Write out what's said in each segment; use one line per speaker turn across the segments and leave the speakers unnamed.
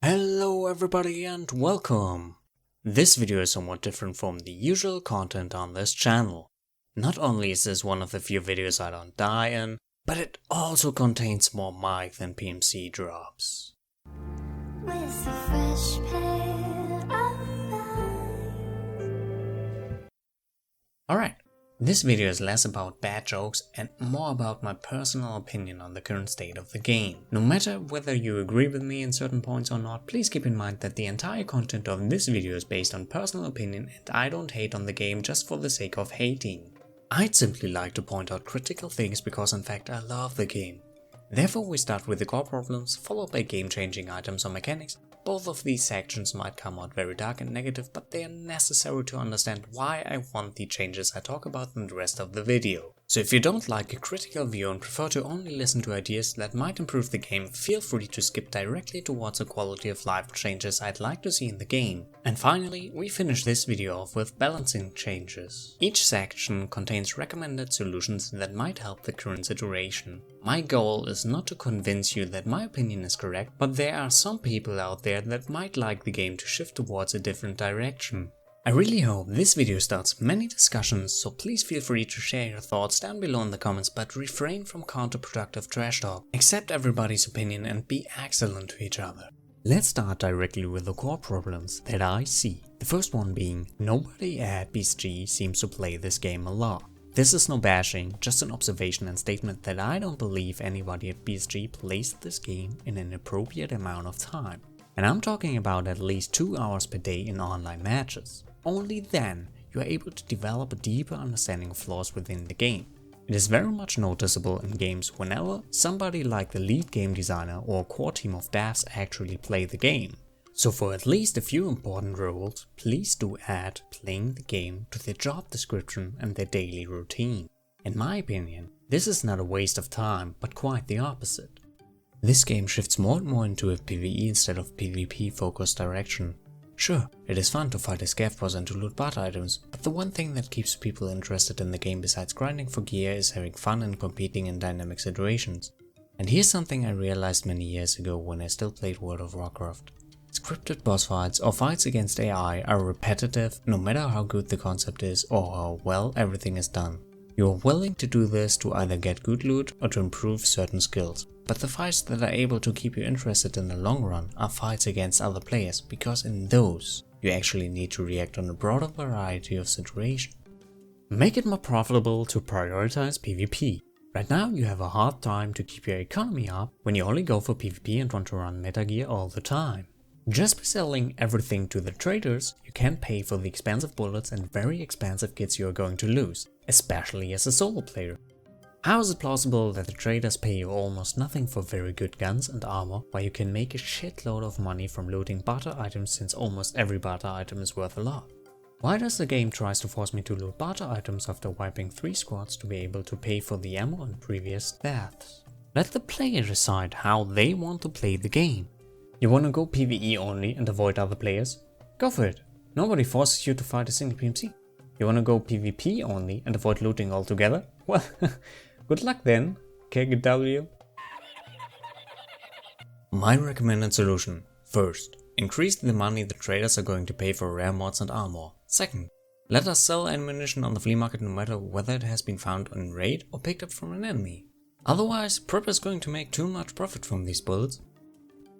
Hello everybody and welcome! This video is somewhat different from the usual content on this channel. Not only is this one of the few videos I don't die in, but it also contains more mic than PMC drops.
With a fresh pair of eyes.
Alright, this video is less about bad jokes and more about my personal opinion on the current state of the game. No matter whether you agree with me in certain points or not, please keep in mind that the entire content of this video is based on personal opinion and I don't hate on the game just for the sake of hating. I'd simply like to point out critical things because in fact I love the game. Therefore we start with the core problems, followed by game-changing items or mechanics. Both of these sections might come out very dark and negative, but they are necessary to understand why I want the changes I talk about in the rest of the video. So if you don't like a critical view and prefer to only listen to ideas that might improve the game, feel free to skip directly towards the quality of life changes I'd like to see in the game. And finally, we finish this video off with balancing changes. Each section contains recommended solutions that might help the current situation. My goal is not to convince you that my opinion is correct, but there are some people out there that might like the game to shift towards a different direction. I really hope this video starts many discussions, so please feel free to share your thoughts down below in the comments, but refrain from counterproductive trash talk. Accept everybody's opinion and be excellent to each other. Let's start directly with the core problems that I see. The first one being, nobody at BSG seems to play this game a lot. This is no bashing, just an observation and statement that I don't believe anybody at BSG plays this game in an appropriate amount of time. And I'm talking about at least 2 hours per day in online matches. Only then you are able to develop a deeper understanding of flaws within the game. It is very much noticeable in games whenever somebody like the lead game designer or core team of devs actually play the game. So for at least a few important roles, please do add playing the game to their job description and their daily routine. In my opinion, this is not a waste of time, but quite the opposite. This game shifts more and more into a PvE instead of PvP focused direction. Sure, it is fun to fight a scav boss and to loot bot items, but the one thing that keeps people interested in the game besides grinding for gear is having fun and competing in dynamic situations. And here's something I realized many years ago when I still played World of Warcraft. Scripted boss fights or fights against AI are repetitive no matter how good the concept is or how well everything is done. You are willing to do this to either get good loot or to improve certain skills. But the fights that are able to keep you interested in the long run are fights against other players, because in those, you actually need to react on a broader variety of situations. Make it more profitable to prioritize PvP. Right now you have a hard time to keep your economy up when you only go for PvP and want to run meta gear all the time. Just by selling everything to the traders, you can pay for the expensive bullets and very expensive kits you are going to lose, especially as a solo player. How is it plausible that the traders pay you almost nothing for very good guns and armor, while you can make a shitload of money from looting barter items since almost every barter item is worth a lot? Why does the game try to force me to loot barter items after wiping 3 squads to be able to pay for the ammo in previous deaths? Let the player decide how they want to play the game. You wanna go PvE only and avoid other players? Go for it. Nobody forces you to fight a single PMC. You wanna go PvP only and avoid looting altogether? Well, good luck then, KGW. My recommended solution. First, increase the money the traders are going to pay for rare mods and armor. Second, let us sell ammunition on the flea market no matter whether it has been found on raid or picked up from an enemy. Otherwise, Prep is going to make too much profit from these bullets.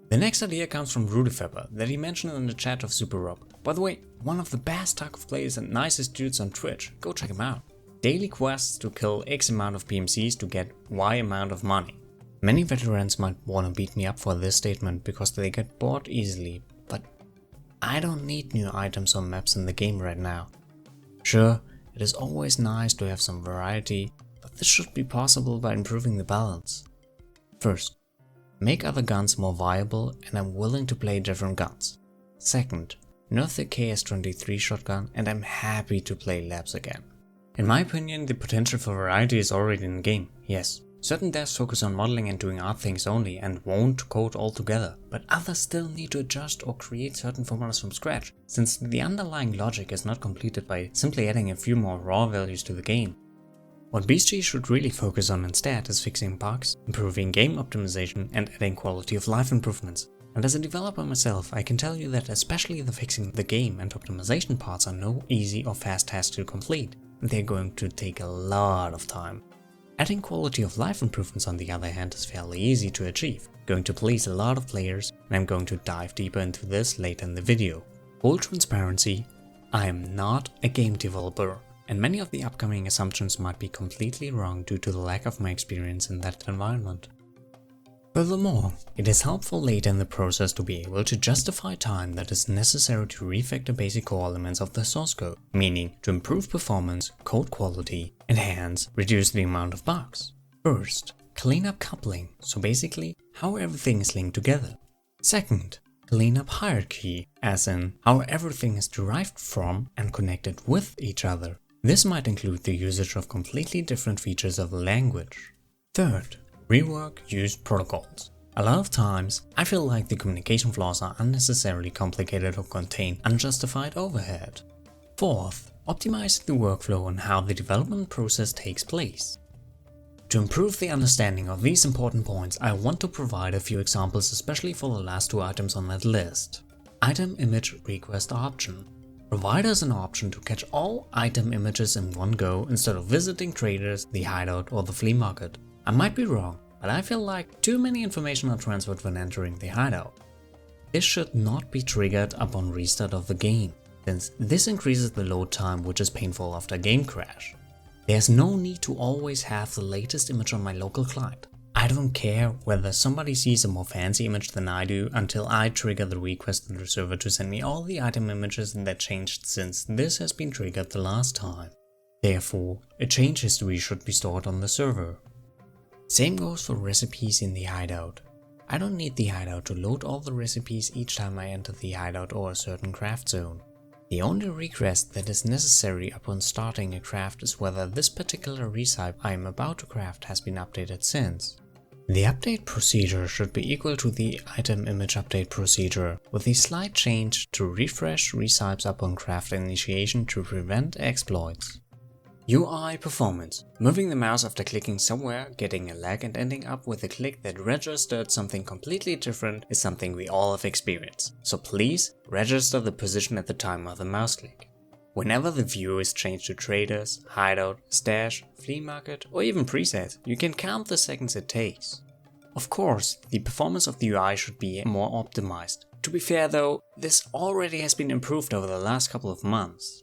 The next idea comes from Rudefepper that he mentioned in the chat of Super Rob. By the way, one of the best Tarkov players and nicest dudes on Twitch, go check him out. Daily quests to kill X amount of PMCs to get Y amount of money. Many veterans might wanna beat me up for this statement because they get bored easily, but I don't need new items or maps in the game right now. Sure, it is always nice to have some variety, but this should be possible by improving the balance. First, make other guns more viable and I'm willing to play different guns. Second, nerf the KS-23 shotgun and I'm happy to play labs again. In my opinion, the potential for variety is already in the game, yes. Certain devs focus on modeling and doing art things only and won't code altogether, but others still need to adjust or create certain formulas from scratch, since the underlying logic is not completed by simply adding a few more raw values to the game. What BSG should really focus on instead is fixing bugs, improving game optimization and adding quality of life improvements. And as a developer myself, I can tell you that especially the fixing the game and optimization parts are no easy or fast tasks to complete. They're going to take a lot of time. Adding quality of life improvements on the other hand is fairly easy to achieve, going to please a lot of players, and I'm going to dive deeper into this later in the video. Full transparency, I am not a game developer, and many of the upcoming assumptions might be completely wrong due to the lack of my experience in that environment. Furthermore, it is helpful later in the process to be able to justify time that is necessary to refactor basic core elements of the source code, meaning to improve performance, code quality, and hence reduce the amount of bugs. First, clean up coupling, so basically how everything is linked together. Second, clean up hierarchy, as in how everything is derived from and connected with each other. This might include the usage of completely different features of the language. Third, rework used protocols. A lot of times, I feel like the communication flaws are unnecessarily complicated or contain unjustified overhead. Fourth, optimize the workflow and how the development process takes place. To improve the understanding of these important points, I want to provide a few examples, especially for the last two items on that list. Item image request option. Provide us an option to catch all item images in one go instead of visiting traders, the hideout, or the flea market. I might be wrong, but I feel like too many information are transferred when entering the hideout. This should not be triggered upon restart of the game, since this increases the load time, which is painful after a game crash. There's no need to always have the latest image on my local client. I don't care whether somebody sees a more fancy image than I do until I trigger the request to the server to send me all the item images that changed since this has been triggered the last time. Therefore, a change history should be stored on the server. Same goes for recipes in the hideout. I don't need the hideout to load all the recipes each time I enter the hideout or a certain craft zone. The only request that is necessary upon starting a craft is whether this particular recipe I am about to craft has been updated since. The update procedure should be equal to the item image update procedure, with a slight change to refresh recipes upon craft initiation to prevent exploits. UI performance. Moving the mouse after clicking somewhere, getting a lag and ending up with a click that registered something completely different is something we all have experienced, so please register the position at the time of the mouse click. Whenever the view is changed to traders, hideout, stash, flea market, or even preset, you can count the seconds it takes. Of course, the performance of the UI should be more optimized. To be fair though, this already has been improved over the last couple of months.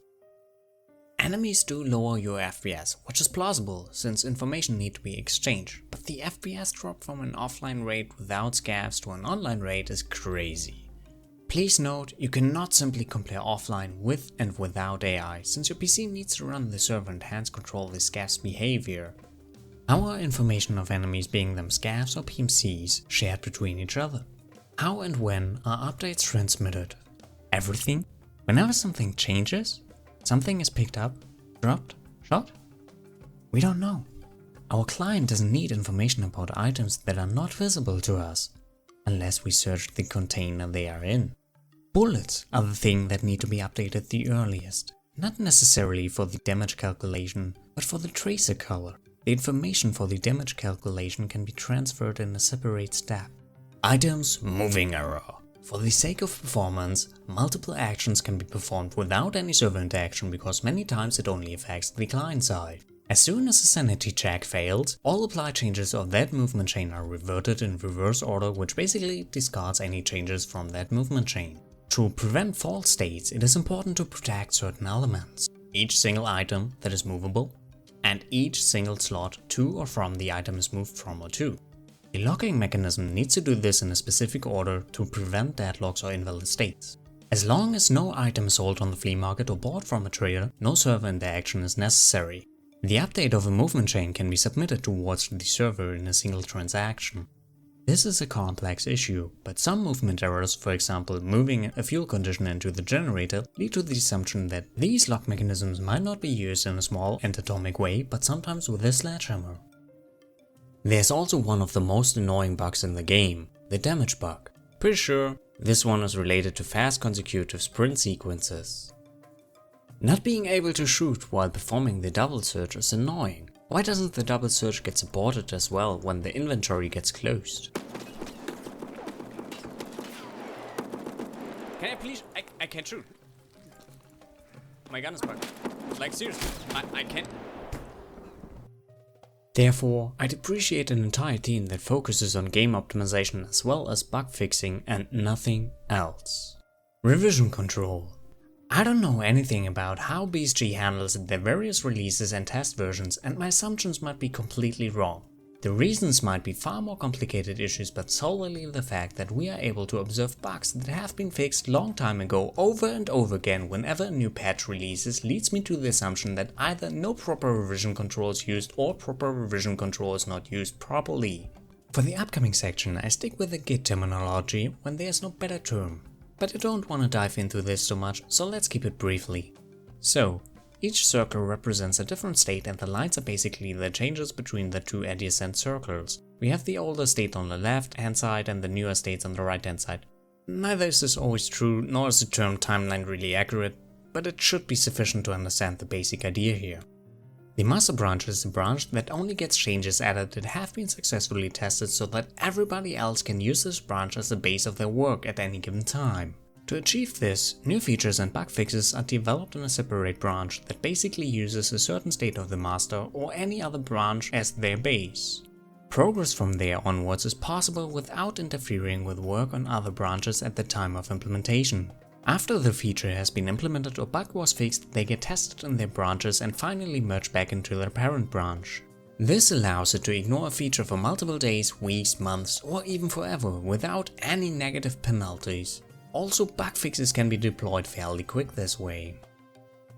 Enemies do lower your FPS, which is plausible since information needs to be exchanged, but the FPS drop from an offline rate without scavs to an online rate is crazy. Please note, you cannot simply compare offline with and without AI, since your PC needs to run the server and hence control the scavs behavior. How are information of enemies, being them scavs or PMCs, shared between each other? How and when are updates transmitted? Everything? Whenever something changes? Something is picked up, dropped, shot? We don't know. Our client doesn't need information about items that are not visible to us, unless we search the container they are in. Bullets are the thing that need to be updated the earliest, not necessarily for the damage calculation, but for the tracer color. The information for the damage calculation can be transferred in a separate step. Items moving error. For the sake of performance, multiple actions can be performed without any server interaction because many times it only affects the client side. As soon as a sanity check fails, all applied changes of that movement chain are reverted in reverse order, which basically discards any changes from that movement chain. To prevent false states, it is important to protect certain elements. Each single item that is movable, and each single slot to or from the item is moved from or to. The locking mechanism needs to do this in a specific order to prevent deadlocks or invalid states. As long as no item is sold on the flea market or bought from a trader, no server interaction is necessary. The update of a movement chain can be submitted towards the server in a single transaction. This is a complex issue, but some movement errors, for example moving a fuel condition into the generator, lead to the assumption that these lock mechanisms might not be used in a small and atomic way, but sometimes with a sledgehammer. There's also one of the most annoying bugs in the game, the damage bug. Pretty sure this one is related to fast consecutive sprint sequences. Not being able to shoot while performing the double search is annoying. Why doesn't the double search get supported as well when the inventory gets closed? Can I please? I can't shoot. My gun is bugged. Like seriously, I can't. Therefore, I'd appreciate an entire team that focuses on game optimization as well as bug fixing and nothing else. Revision control. I don't know anything about how BSG handles their various releases and test versions, and my assumptions might be completely wrong. The reasons might be far more complicated issues, but solely the fact that we are able to observe bugs that have been fixed long time ago over and over again whenever a new patch releases leads me to the assumption that either no proper revision control is used or proper revision control is not used properly. For the upcoming section, I stick with the Git terminology when there's no better term. But I don't want to dive into this so much, so let's keep it briefly. So, each circle represents a different state and the lines are basically the changes between the two adjacent circles. We have the older state on the left hand side and the newer states on the right hand side. Neither is this always true, nor is the term timeline really accurate, but it should be sufficient to understand the basic idea here. The master branch is a branch that only gets changes added that have been successfully tested so that everybody else can use this branch as the base of their work at any given time. To achieve this, new features and bug fixes are developed in a separate branch that basically uses a certain state of the master or any other branch as their base. Progress from there onwards is possible without interfering with work on other branches at the time of implementation. After the feature has been implemented or bug was fixed, they get tested in their branches and finally merge back into their parent branch. This allows it to ignore a feature for multiple days, weeks, months, or even forever without any negative penalties. Also, bug fixes can be deployed fairly quick this way.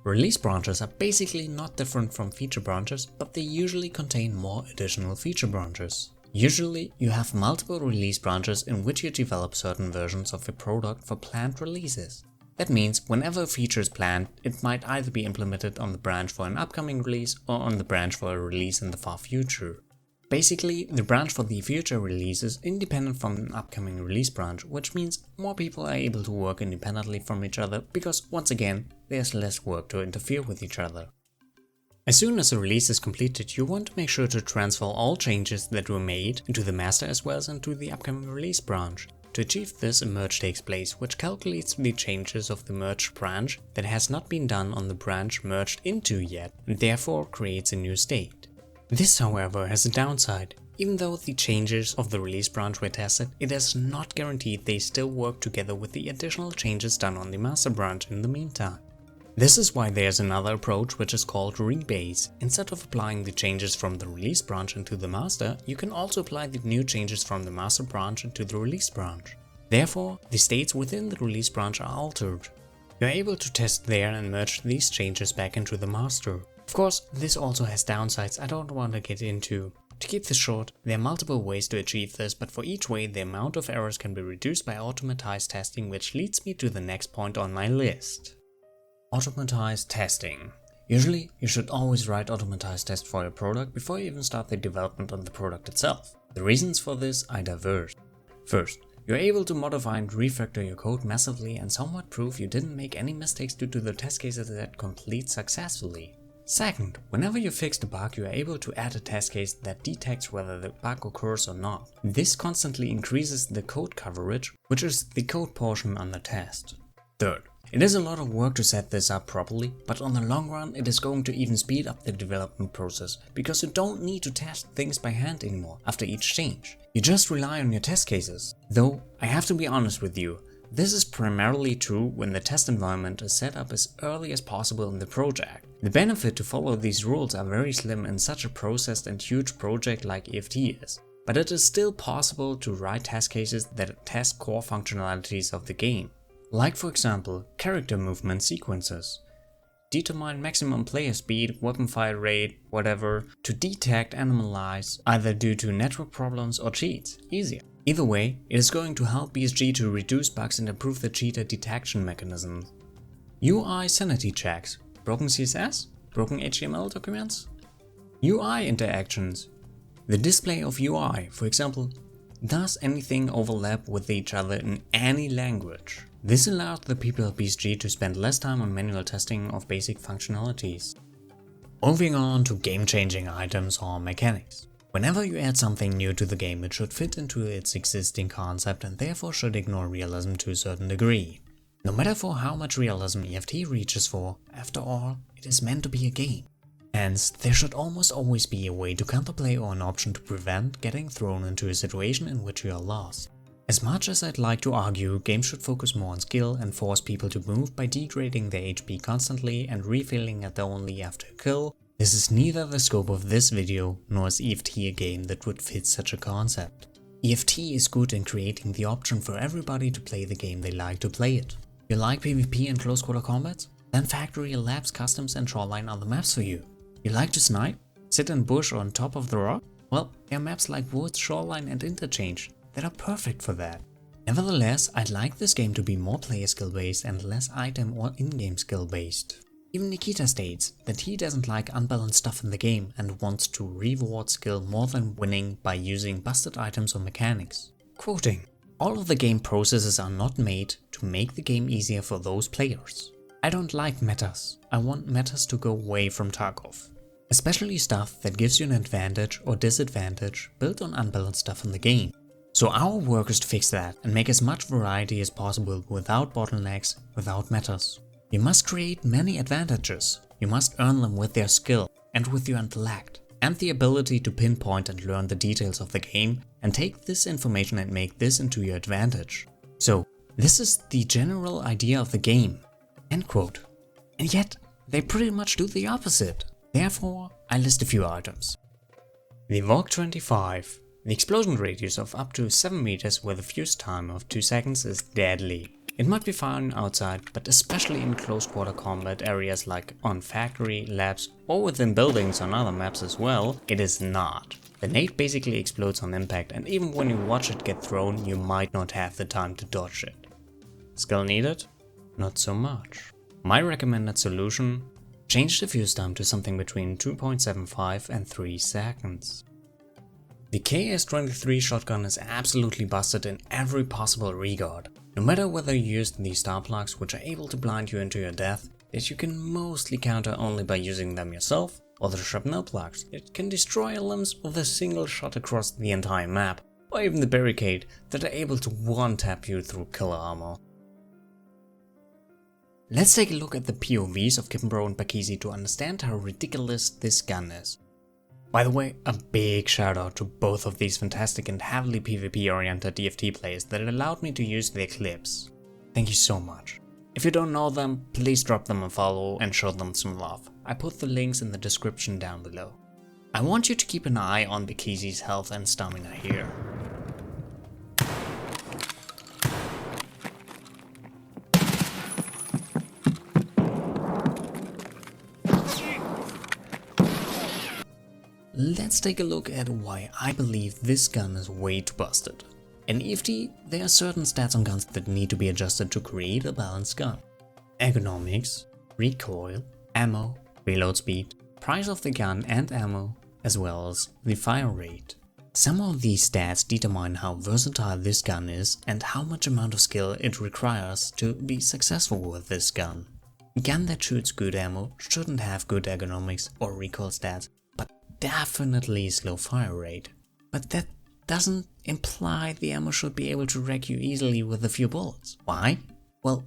Release branches are basically not different from feature branches, but they usually contain more additional feature branches. Usually, you have multiple release branches in which you develop certain versions of a product for planned releases. That means whenever a feature is planned, it might either be implemented on the branch for an upcoming release or on the branch for a release in the far future. Basically, the branch for the future release is independent from an upcoming release branch, which means more people are able to work independently from each other because, once again, there's less work to interfere with each other. As soon as a release is completed, you want to make sure to transfer all changes that were made into the master as well as into the upcoming release branch. To achieve this, a merge takes place, which calculates the changes of the merged branch that has not been done on the branch merged into yet, and therefore creates a new state. This, however, has a downside. Even though the changes of the release branch were tested, it is not guaranteed they still work together with the additional changes done on the master branch in the meantime. This is why there's another approach which is called rebase. Instead of applying the changes from the release branch into the master, you can also apply the new changes from the master branch into the release branch. Therefore, the states within the release branch are altered. You're able to test there and merge these changes back into the master. Of course, this also has downsides I don't want to get into. To keep this short, there are multiple ways to achieve this, but for each way the amount of errors can be reduced by automatized testing, which leads me to the next point on my list. Automatized testing. Usually, you should always write automatized tests for your product before you even start the development on the product itself. The reasons for this are diverse. First, you're able to modify and refactor your code massively and somewhat prove you didn't make any mistakes due to the test cases that complete successfully. Second, whenever you fix the bug, you are able to add a test case that detects whether the bug occurs or not. This constantly increases the code coverage, which is the code portion on the test. Third, it is a lot of work to set this up properly, but on the long run it is going to even speed up the development process, because you don't need to test things by hand anymore after each change. You just rely on your test cases. Though, I have to be honest with you, this is primarily true when the test environment is set up as early as possible in the project. The benefit to follow these rules are very slim in such a processed and huge project like EFT is, but it is still possible to write test cases that test core functionalities of the game. Like for example, character movement sequences. Determine maximum player speed, weapon fire rate, whatever, to detect anomalies, either due to network problems or cheats. Easier. Either way, it is going to help BSG to reduce bugs and improve the cheater detection mechanism. UI sanity checks. Broken CSS? Broken HTML documents? UI interactions. The display of UI, for example, does anything overlap with each other in any language? This allows the people at BSG to spend less time on manual testing of basic functionalities. Moving on to game-changing items or mechanics. Whenever you add something new to the game, it should fit into its existing concept and therefore should ignore realism to a certain degree. No matter for how much realism EFT reaches for, after all, it is meant to be a game. Hence, there should almost always be a way to counterplay or an option to prevent getting thrown into a situation in which you are lost. As much as I'd like to argue games should focus more on skill and force people to move by degrading their HP constantly and refilling it only after a kill, this is neither the scope of this video nor is EFT a game that would fit such a concept. EFT is good in creating the option for everybody to play the game they like to play it. You like PvP and close quarter combat? Then Factory, Labs, Customs and Shoreline are the maps for you. You like to snipe? Sit in bush or on top of the rock? Well, there are maps like Woods, Shoreline and Interchange that are perfect for that. Nevertheless, I'd like this game to be more player skill based and less item or in-game skill based. Even Nikita states that he doesn't like unbalanced stuff in the game and wants to reward skill more than winning by using busted items or mechanics. Quoting, "All of the game processes are not made to make the game easier for those players. I don't like metas. I want metas to go away from Tarkov. Especially stuff that gives you an advantage or disadvantage built on unbalanced stuff in the game. So our work is to fix that and make as much variety as possible without bottlenecks, without metas. You must create many advantages. You must earn them with their skill and with your intellect and the ability to pinpoint and learn the details of the game and take this information and make this into your advantage. So this is the general idea of the game." End quote. And yet, they pretty much do the opposite. Therefore, I list a few items. The VOG 25. The explosion radius of up to 7 meters with a fuse time of 2 seconds is deadly. It might be fine outside, but especially in close quarter combat areas like on Factory, Labs or within buildings on other maps as well, it is not. The nade basically explodes on impact and even when you watch it get thrown, you might not have the time to dodge it. Skill needed? Not so much. My recommended solution? Change the fuse time to something between 2.75 and 3 seconds. The KS-23 shotgun is absolutely busted in every possible regard. No matter whether you use the star plugs, which are able to blind you into your death, that you can mostly counter only by using them yourself, or the shrapnel plugs that can destroy your limbs with a single shot across the entire map, or even the barricade that are able to one-tap you through killer armor. Let's take a look at the POVs of Kippenbro and Bakisi to understand how ridiculous this gun is. By the way, a big shout out to both of these fantastic and heavily PvP oriented DFT players that allowed me to use their clips. Thank you so much. If you don't know them, please drop them a follow and show them some love. I put the links in the description down below. I want you to keep an eye on Bakisi's health and stamina here. Let's take a look at why I believe this gun is way too busted. In EFT, there are certain stats on guns that need to be adjusted to create a balanced gun. Ergonomics, recoil, ammo, reload speed, price of the gun and ammo, as well as the fire rate. Some of these stats determine how versatile this gun is and how much amount of skill it requires to be successful with this gun. A gun that shoots good ammo shouldn't have good ergonomics or recoil stats, definitely slow fire rate. But that doesn't imply the ammo should be able to wreck you easily with a few bullets. Why? Well,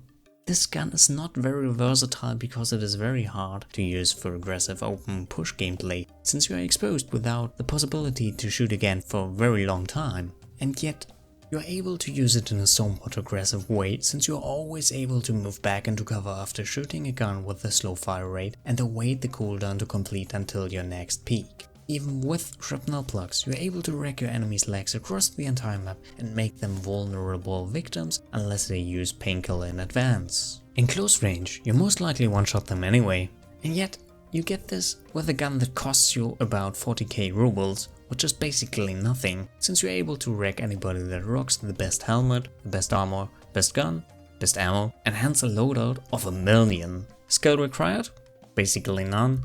this gun is not very versatile because it is very hard to use for aggressive open push gameplay, since you are exposed without the possibility to shoot again for a very long time. And yet, you are able to use it in a somewhat aggressive way, since you are always able to move back into cover after shooting a gun with a slow fire rate and await the cooldown to complete until your next peak. Even with shrapnel plugs, you are able to wreck your enemy's legs across the entire map and make them vulnerable victims unless they use painkiller in advance. In close range, you most likely one-shot them anyway, and yet you get this with a gun that costs you about 40k rubles, which is basically nothing, since you're able to wreck anybody that rocks the best helmet, the best armor, best gun, best ammo, and hence a loadout of 1 million. Skill required? Basically none.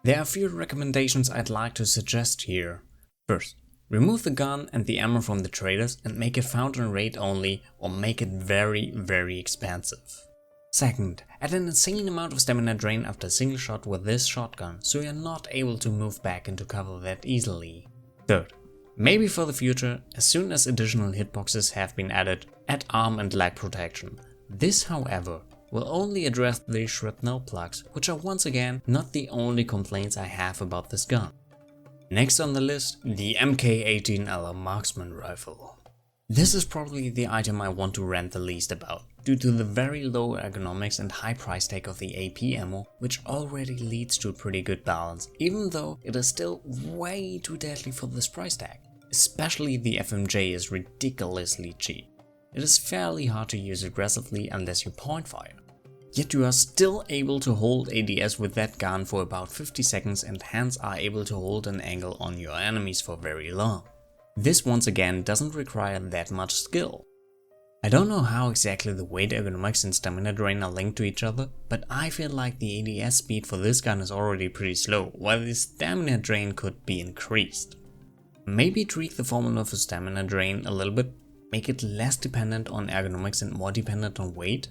There are a few recommendations I'd like to suggest here. First, remove the gun and the ammo from the traders and make it found and raid only, or make it very expensive. Second, add an insane amount of stamina drain after a single shot with this shotgun, so you're not able to move back into cover that easily. Third, maybe for the future, as soon as additional hitboxes have been added, add arm and leg protection. This, however, will only address the shrapnel plugs, which are once again not the only complaints I have about this gun. Next on the list, the MK18L Marksman Rifle. This is probably the item I want to rant the least about, due to the very low ergonomics and high price tag of the AP ammo, which already leads to a pretty good balance, even though it is still way too deadly for this price tag. Especially the FMJ is ridiculously cheap. It is fairly hard to use aggressively unless you point fire. Yet you are still able to hold ADS with that gun for about 50 seconds and hence are able to hold an angle on your enemies for very long. This once again doesn't require that much skill. I don't know how exactly the weight ergonomics and stamina drain are linked to each other, but I feel like the ADS speed for this gun is already pretty slow, while the stamina drain could be increased. Maybe tweak the formula for stamina drain a little bit, make it less dependent on ergonomics and more dependent on weight.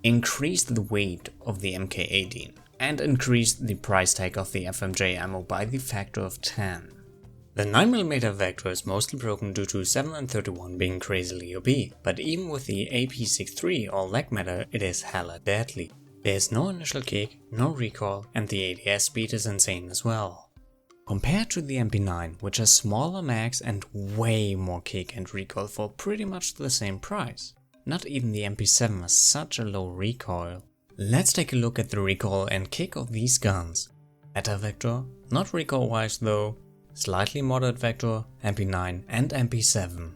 Increase the weight of the MK18 and increase the price tag of the FMJ ammo by the factor of 10. The 9mm Vector is mostly broken due to 7 and 31 being crazily OP, but even with the AP63 or leg matter it is hella deadly. There is no initial kick, no recoil, and the ADS speed is insane as well. Compared to the MP9, which has smaller mags and way more kick and recoil for pretty much the same price. Not even the MP7 has such a low recoil. Let's take a look at the recoil and kick of these guns. Better Vector, not recoil wise though, slightly moderate Vector, MP9 and MP7.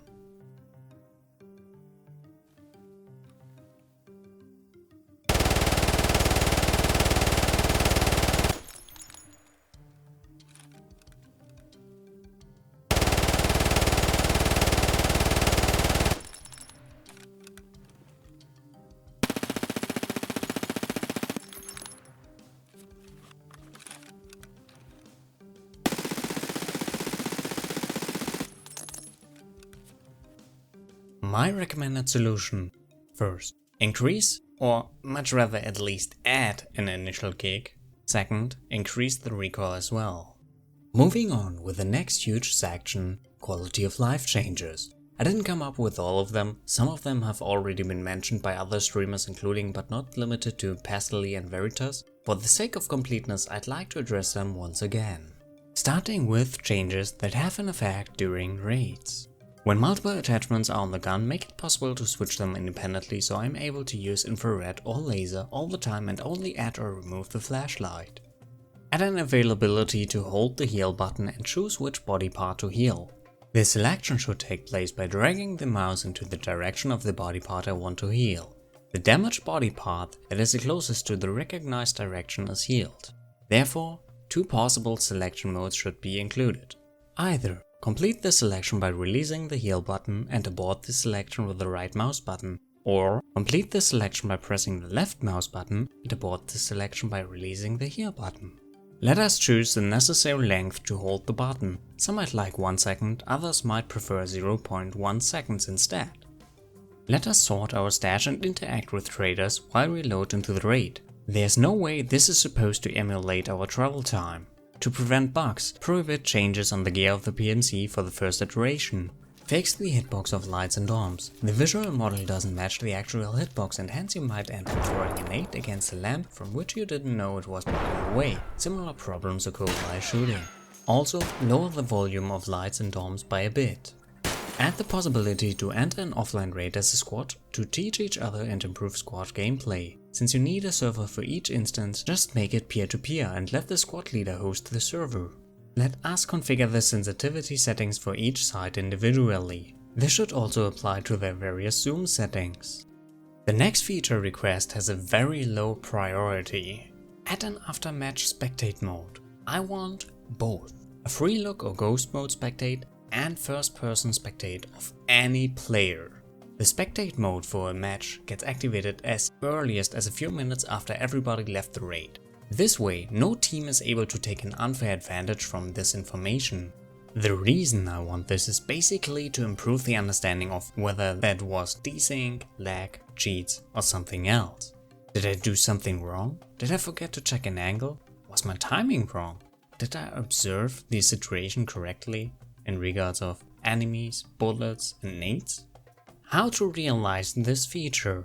My recommended solution: first, increase, or much rather at least add an initial kick. Second, increase the recoil as well. Moving on with the next huge section, quality of life changes. I didn't come up with all of them, some of them have already been mentioned by other streamers including but not limited to Pastely and Veritas. For the sake of completeness I'd like to address them once again. Starting with changes that have an effect during raids. When multiple attachments are on the gun, make it possible to switch them independently so I'm able to use infrared or laser all the time and only add or remove the flashlight. Add an availability to hold the heal button and choose which body part to heal. This selection should take place by dragging the mouse into the direction of the body part I want to heal. The damaged body part that is the closest to the recognized direction is healed. Therefore, two possible selection modes should be included. Either complete the selection by releasing the heal button and abort the selection with the right mouse button, or complete the selection by pressing the left mouse button and abort the selection by releasing the heal button. Let us choose the necessary length to hold the button. Some might like 1 second, others might prefer 0.1 seconds instead. Let us sort our stash and interact with traders while we load into the raid. There's no way this is supposed to emulate our travel time. To prevent bugs, prohibit changes on the gear of the PMC for the first iteration. Fix the hitbox of lights and arms. The visual model doesn't match the actual hitbox and hence you might end up throwing a nade against a lamp from which you didn't know it was blocking away. Similar problems occur while shooting. Also, lower the volume of lights and arms by a bit. Add the possibility to enter an offline raid as a squad to teach each other and improve squad gameplay. Since you need a server for each instance, just make it peer-to-peer and let the squad leader host the server. Let us configure the sensitivity settings for each side individually. This should also apply to their various zoom settings. The next feature request has a very low priority. Add an after-match spectate mode. I want both a free look or ghost mode spectate and first-person spectate of any player. The spectate mode for a match gets activated as earliest as a few minutes after everybody left the raid. This way, no team is able to take an unfair advantage from this information. The reason I want this is basically to improve the understanding of whether that was desync, lag, cheats or something else. Did I do something wrong? Did I forget to check an angle? Was my timing wrong? Did I observe the situation correctly in regards of enemies, bullets and nades? How to realize this feature?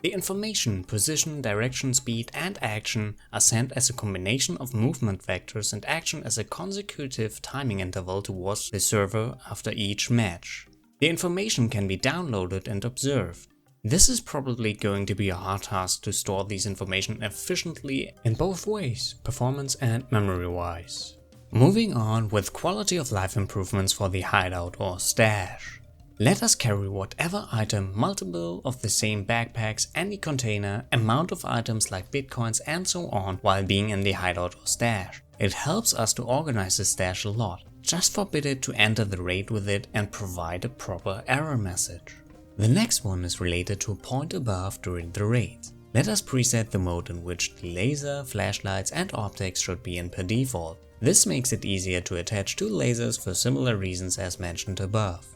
The information, position, direction, speed and action are sent as a combination of movement vectors and action as a consecutive timing interval towards the server after each match. The information can be downloaded and observed. This is probably going to be a hard task to store these information efficiently in both ways, performance and memory-wise. Moving on with quality of life improvements for the hideout or stash. Let us carry whatever item, multiple of the same backpacks, any container, amount of items like bitcoins and so on while being in the hideout or stash. It helps us to organize the stash a lot. Just forbid it to enter the raid with it and provide a proper error message. The next one is related to a point above during the raid. Let us preset the mode in which the laser, flashlights and optics should be in per default. This makes it easier to attach two lasers for similar reasons as mentioned above.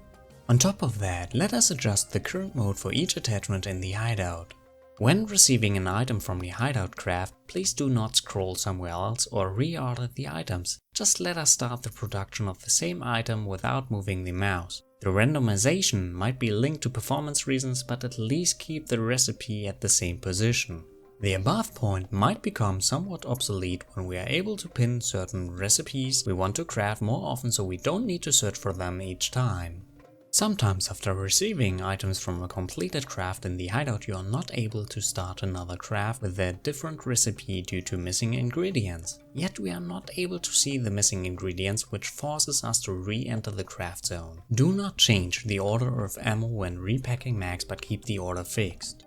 On top of that, let us adjust the current mode for each attachment in the hideout. When receiving an item from the hideout craft, please do not scroll somewhere else or reorder the items. Just let us start the production of the same item without moving the mouse. The randomization might be linked to performance reasons, but at least keep the recipe at the same position. The above point might become somewhat obsolete when we are able to pin certain recipes we want to craft more often, so we don't need to search for them each time. Sometimes after receiving items from a completed craft in the hideout, you are not able to start another craft with a different recipe due to missing ingredients. Yet we are not able to see the missing ingredients, which forces us to re-enter the craft zone. Do not change the order of ammo when repacking mags, but keep the order fixed.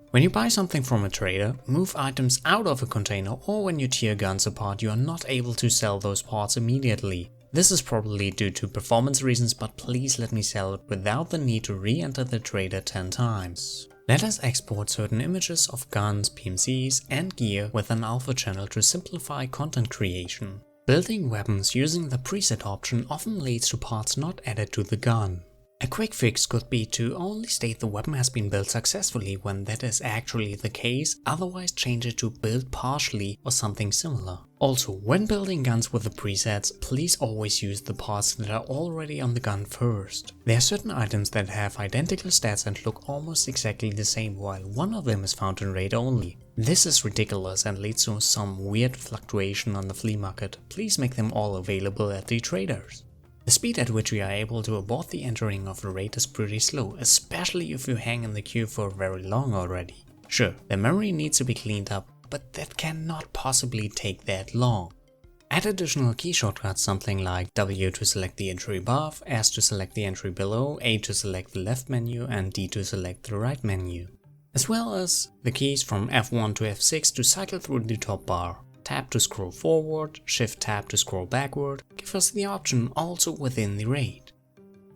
When you buy something from a trader, move items out of a container, or when you tear guns apart, you are not able to sell those parts immediately. This is probably due to performance reasons, but please let me sell it without the need to re-enter the trader 10 times. Let us export certain images of guns, PMCs and gear with an alpha channel to simplify content creation. Building weapons using the preset option often leads to parts not added to the gun. A quick fix could be to only state the weapon has been built successfully when that is actually the case, otherwise change it to build partially or something similar. Also, when building guns with the presets, please always use the parts that are already on the gun first. There are certain items that have identical stats and look almost exactly the same, while one of them is found in raid only. This is ridiculous and leads to some weird fluctuation on the flea market. Please make them all available at the traders. The speed at which we are able to abort the entering of a raid is pretty slow, especially if you hang in the queue for very long already. Sure, the memory needs to be cleaned up, but that cannot possibly take that long. Add additional key shortcuts, something like W to select the entry above, S to select the entry below, A to select the left menu and D to select the right menu. As well as the keys from F1 to F6 to cycle through the top bar. Tab to scroll forward, Shift Tab to scroll backward, give us the option also within the raid.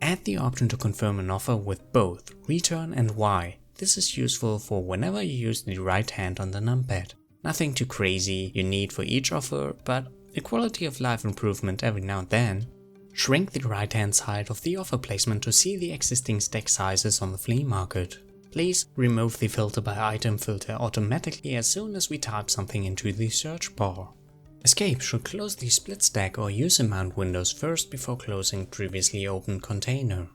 Add the option to confirm an offer with both return and Y. This is useful for whenever you use the right hand on the numpad. Nothing too crazy you need for each offer, but a quality of life improvement every now and then. Shrink the right hand side of the offer placement to see the existing stack sizes on the flea market. Please remove the filter by item filter automatically as soon as we type something into the search bar. Escape should close the split stack or use amount windows first before closing previously opened container.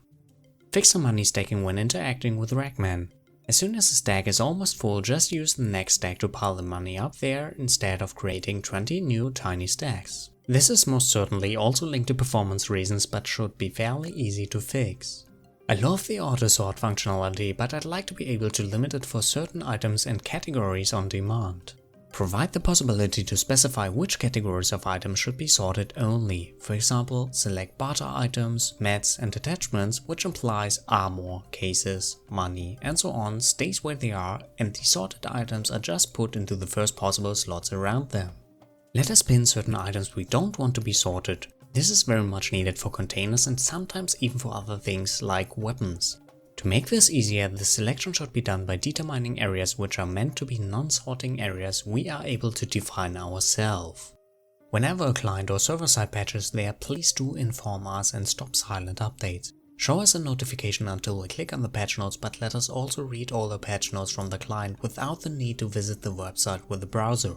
Fix the money stacking when interacting with Ragman. As soon as the stack is almost full, just use the next stack to pile the money up there instead of creating 20 new tiny stacks. This is most certainly also linked to performance reasons, but should be fairly easy to fix. I love the auto sort functionality, but I'd like to be able to limit it for certain items and categories on demand. Provide the possibility to specify which categories of items should be sorted only. For example, select barter items, meds and attachments, which implies armor, cases, money and so on stays where they are, and the sorted items are just put into the first possible slots around them. Let us pin certain items we don't want to be sorted. This is very much needed for containers and sometimes even for other things like weapons. To make this easier, the selection should be done by determining areas which are meant to be non-sorting areas we are able to define ourselves. Whenever a client or server-side patches there, please do inform us and stop silent updates. Show us a notification until we click on the patch notes, but let us also read all the patch notes from the client without the need to visit the website with the browser.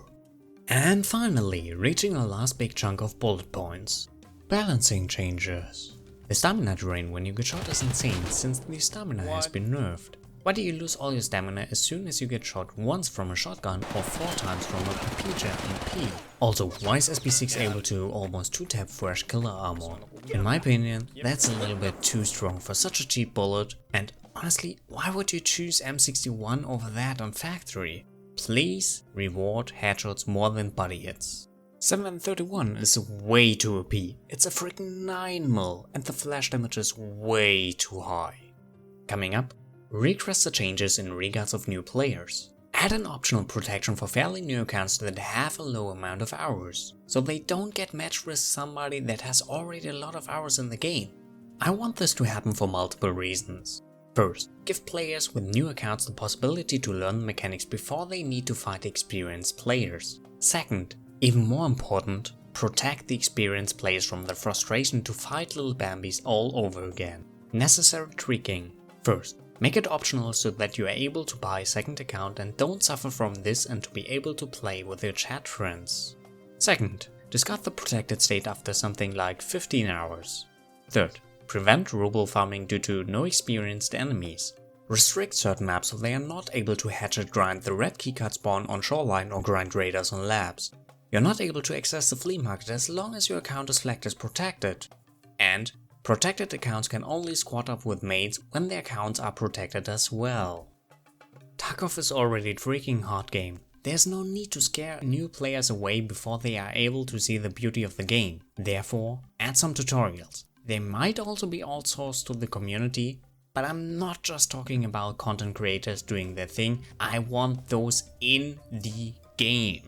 And finally, reaching our last big chunk of bullet points. Balancing changes. The stamina drain when you get shot is insane since the stamina has been nerfed. Why do you lose all your stamina as soon as you get shot once from a shotgun or 4 times from a PPJ MP? Also, why is SB6 able to almost 2-tap fresh killer armor? In my opinion, that's a little bit too strong for such a cheap bullet, and honestly, why would you choose M61 over that on factory? Please reward headshots more than body hits. 731 is way too OP, it's a freaking 9mm and the flash damage is way too high. Coming up, request the changes in regards of new players. Add an optional protection for fairly new accounts that have a low amount of hours, so they don't get matched with somebody that has already a lot of hours in the game. I want this to happen for multiple reasons. First, give players with new accounts the possibility to learn the mechanics before they need to fight experienced players. Second, even more important, protect the experienced players from the frustration to fight little Bambis all over again. Necessary tweaking. First, make it optional so that you are able to buy a second account and don't suffer from this and to be able to play with your chat friends. Second, discard the protected state after something like 15 hours. Third, prevent ruble farming due to no experienced enemies. Restrict certain maps so they are not able to hatchet grind the red keycard spawn on shoreline or grind raiders on labs. You're not able to access the flea market as long as your account is flagged as protected. And protected accounts can only squad up with mates when their accounts are protected as well. Tarkov is already a freaking hard game. There's no need to scare new players away before they are able to see the beauty of the game. Therefore, add some tutorials. They might also be outsourced to the community, but I'm not just talking about content creators doing their thing, I want those in the game.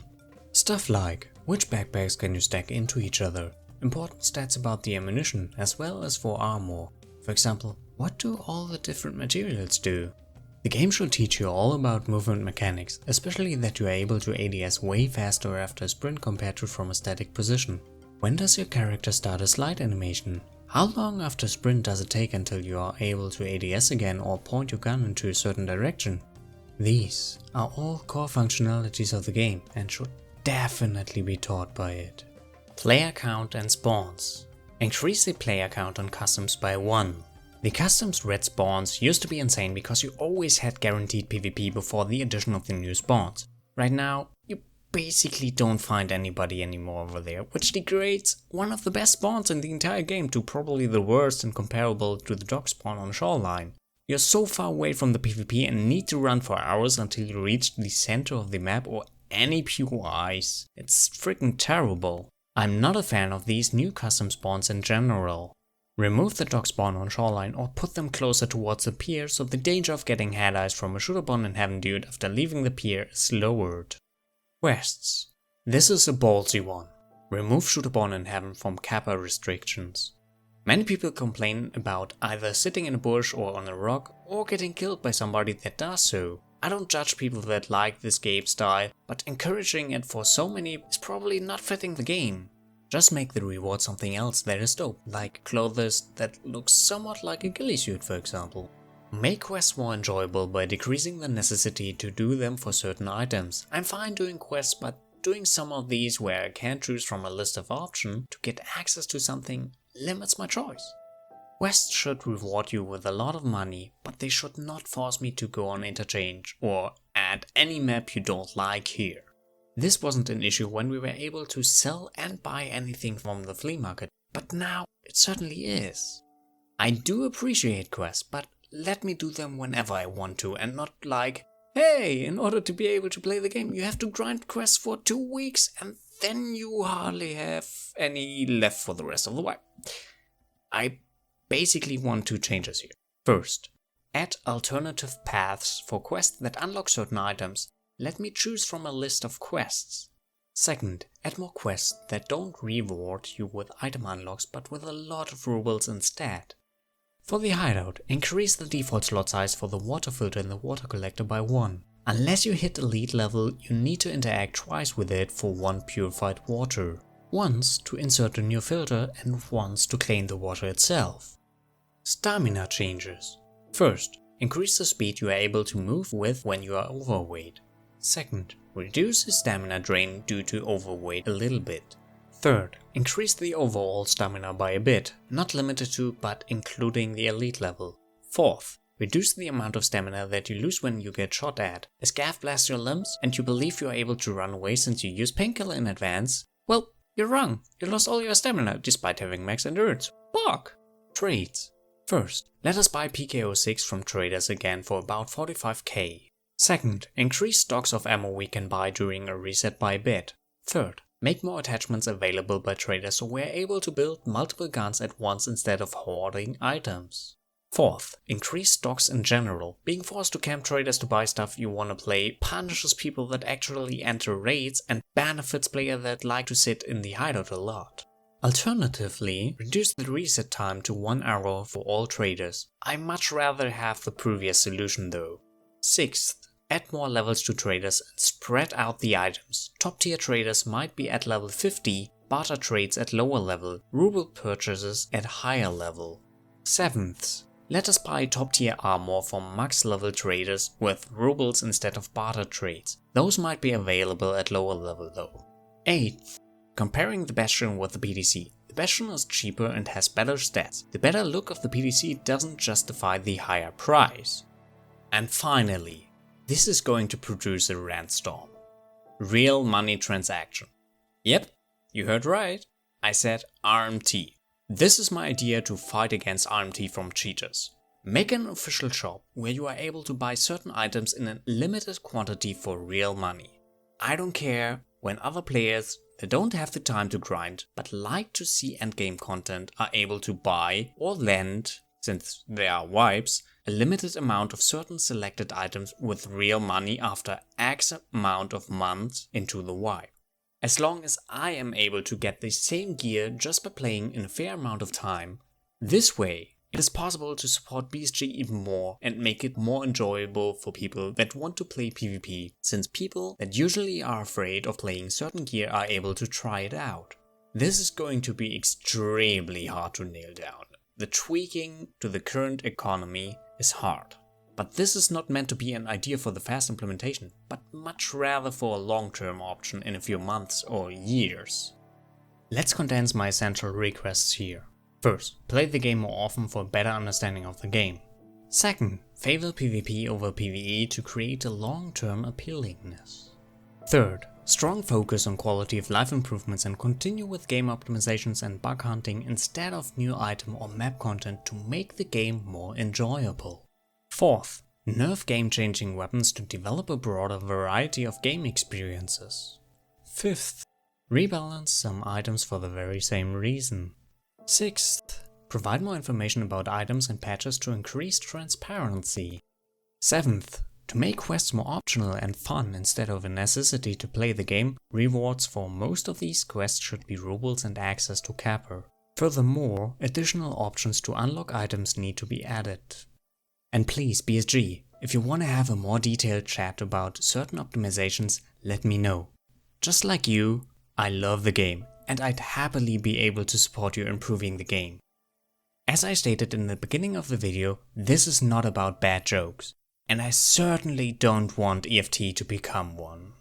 Stuff like, which backpacks can you stack into each other? Important stats about the ammunition as well as for armor. For example, what do all the different materials do? The game should teach you all about movement mechanics, especially that you are able to ADS way faster after a sprint compared to from a static position. When does your character start a slide animation? How long after sprint does it take until you are able to ADS again or point your gun into a certain direction? These are all core functionalities of the game and should definitely be taught by it. Player count and spawns. Increase the player count on customs by 1. The customs red spawns used to be insane because you always had guaranteed PvP before the addition of the new spawns. Right now, you basically don't find anybody anymore over there, which degrades one of the best spawns in the entire game to probably the worst and comparable to the dog spawn on shoreline. You're so far away from the PvP and need to run for hours until you reach the center of the map or any pure ice. It's freaking terrible. I'm not a fan of these new custom spawns in general. Remove the dog spawn on shoreline or put them closer towards the pier so the danger of getting head eyes from a shooter bomb in heaven dude after leaving the pier is lowered. Quests. This is a ballsy one. Remove shooter born in heaven from kappa restrictions. Many people complain about either sitting in a bush or on a rock or getting killed by somebody that does so. I don't judge people that like this game style, but encouraging it for so many is probably not fitting the game. Just make the reward something else that is dope, like clothes that look somewhat like a ghillie suit for example. Make quests more enjoyable by decreasing the necessity to do them for certain items. I'm fine doing quests, but doing some of these where I can't choose from a list of options to get access to something limits my choice. Quests should reward you with a lot of money, but they should not force me to go on interchange or add any map you don't like here. This wasn't an issue when we were able to sell and buy anything from the flea market, but now it certainly is. I do appreciate quests, but let me do them whenever I want to and not like, hey, in order to be able to play the game you have to grind quests for 2 weeks and then you hardly have any left for the rest of the while. I basically want 2 changes here. First, add alternative paths for quests that unlock certain items. Let me choose from a list of quests. Second, add more quests that don't reward you with item unlocks but with a lot of rubles instead. For the hideout, increase the default slot size for the water filter in the water collector by 1. Unless you hit elite level, you need to interact twice with it for 1 purified water. Once to insert a new filter and once to clean the water itself. Stamina changes. First, increase the speed you are able to move with when you are overweight. Second, reduce the stamina drain due to overweight a little bit. Third, increase the overall stamina by a bit, not limited to but including the elite level. Fourth, Reduce the amount of stamina that you lose when you get shot at. A scav blasts your limbs and you believe you are able to run away since you use painkiller in advance? Well, you're wrong. You lost all your stamina despite having max endurance. Fuck! Trades. First, let us buy PK06 from traders again for about 45k. Second, increase stocks of ammo we can buy during a reset by a bit. Third, make more attachments available by traders so we're able to build multiple guns at once instead of hoarding items. Fourth, increase stocks in general. Being forced to camp traders to buy stuff you wanna play punishes people that actually enter raids and benefits players that like to sit in the hideout a lot. Alternatively, reduce the reset time to 1 hour for all traders. I much rather have the previous solution though. Sixth, add more levels to traders and spread out the items. Top tier traders might be at level 50, barter trades at lower level, ruble purchases at higher level. Seventh, let us buy top tier armor from max level traders with rubles instead of barter trades. Those might be available at lower level though. Eighth, comparing the Bastion with the PDC. The Bastion is cheaper and has better stats. The better look of the PDC doesn't justify the higher price. And finally, this is going to produce a rant storm. Real money transaction. Yep, you heard right. I said RMT. This is my idea to fight against RMT from cheaters. Make an official shop where you are able to buy certain items in a limited quantity for real money. I don't care when other players that don't have the time to grind but like to see endgame content are able to buy or lend, since they are wipes, a limited amount of certain selected items with real money after X amount of months into the wipe. As long as I am able to get the same gear just by playing in a fair amount of time, this way it is possible to support BSG even more and make it more enjoyable for people that want to play PvP, since people that usually are afraid of playing certain gear are able to try it out. This is going to be extremely hard to nail down. The tweaking to the current economy is hard. But this is not meant to be an idea for the fast implementation, but much rather for a long-term option in a few months or years. Let's condense my essential requests here. First, play the game more often for a better understanding of the game. Second, favor PvP over PvE to create a long-term appealingness. Third, strong focus on quality of life improvements and continue with game optimizations and bug hunting instead of new item or map content to make the game more enjoyable. Fourth, nerf game-changing weapons to develop a broader variety of game experiences. Fifth, rebalance some items for the very same reason. Sixth, provide more information about items and patches to increase transparency. Seventh, to make quests more optional and fun instead of a necessity to play the game, rewards for most of these quests should be rubles and access to Capper. Furthermore, additional options to unlock items need to be added. And please, BSG, if you want to have a more detailed chat about certain optimizations, let me know. Just like you, I love the game, and I'd happily be able to support you improving the game. As I stated in the beginning of the video, this is not about bad jokes, and I certainly don't want EFT to become one.